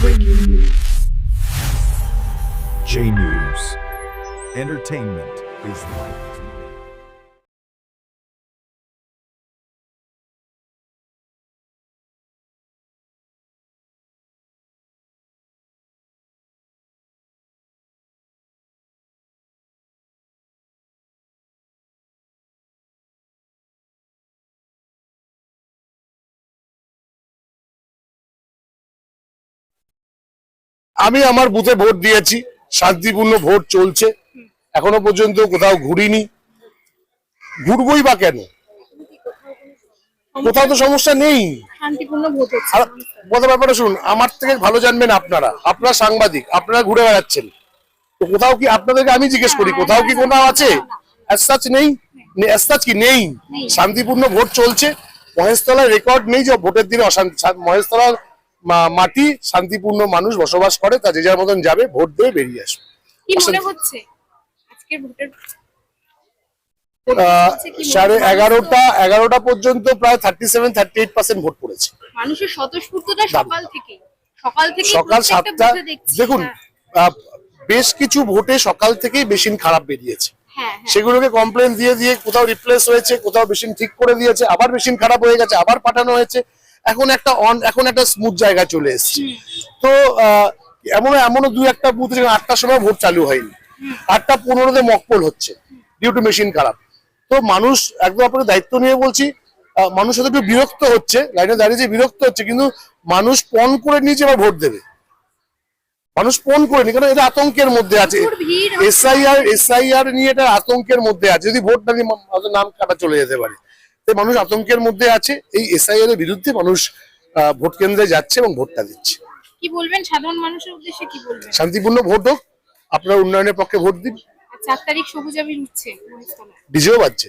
Breaking news. J News. Entertainment is right. আমি আমার বুথে ভোট দিয়েছি, শান্তিপূর্ণ ভোট চলছে, এখনো পর্যন্ত কোথাও ঘুরিনি, ঘুরবই বা কেন, কোথাও তো সমস্যা নেই। শান্তিপূর্ণ ভোট হচ্ছে। আর কথা ব্যাপারটা শুনুন, আমার থেকে ভালো জানবেন আপনারা, আপনারা সাংবাদিক, আপনারা ঘুরে বেড়াচ্ছেন, তো কোথাও কি আপনাদেরকে আমি জিজ্ঞেস করি কোথাও কি কোথাও আছে? অ্যাজ সাচ নেই, অ্যাজ সাচ কি নেই। শান্তিপূর্ণ ভোট চলছে। মহেশতলার রেকর্ড নেই যে ভোটের দিনে অশান্তি। মহেশতলার মাটি শান্তিপূর্ণ মানুষ বসবাস করে, তা যে যার মতন যাবে, ভোট দিয়ে বেরিয়ে আসবে। কি মনে হচ্ছে আজকের ভোটের 11:30 পর্যন্ত প্রায় 37-38% ভোট পড়েছে। মানুষের স্বতঃস্ফূর্ততা সকাল থেকে সকাল 7টা। দেখুন, বেশ কিছু ভোটে সকাল থেকেই মেশিন খারাপ বেরিয়েছে, সেগুলোকে কমপ্লেন দিয়ে দিয়ে কোথাও রিপ্লেস হয়েছে, কোথাও মেশিন ঠিক করে দিয়েছে, আবার মেশিন খারাপ হয়ে গেছে, আবার পাঠানো হয়েছে। এখন একটা স্মুথ জায়গায় চলে এসেছে। তো এমনও 2-1টা বুথ 8টার সময় ভোট চালু হয়নি, 8টা 15-তে মকপোল হচ্ছে ডিউ টু মেশিন খারাপ। তো মানুষ একদম আপনাকে দায়িত্ব নিয়ে বলছি, মানুষ হয়তো একটু বিরক্ত হচ্ছে, লাইনে দাঁড়িয়ে যে বিরক্ত হচ্ছে, কিন্তু মানুষ পণ করে নিয়েছে এবার ভোট দেবে। মানুষ পণ করে নি, কারণ এটা আতঙ্কের মধ্যে আছে। এসআইআর নিয়ে এটা আতঙ্কের মধ্যে আছে, যদি ভোট না দিয়ে নাম কাটা চলে যেতে পারে। তাই মানুষ আতঙ্কের মধ্যে আছে। এই এসআইআর এর বিরুদ্ধে মানুষ ভোট কেন্দ্রে যাচ্ছে এবং ভোটটা দিচ্ছে। কি বলবেন সাধারণ মানুষের উদ্দেশ্যে, কি বলবেন? শান্তিপূর্ণ ভোট হোক, আপনারা উন্নয়নের পক্ষে ভোট দিন। 4 তারিখ সবুজ আবির উঠছে, ডিজেও বাজছে।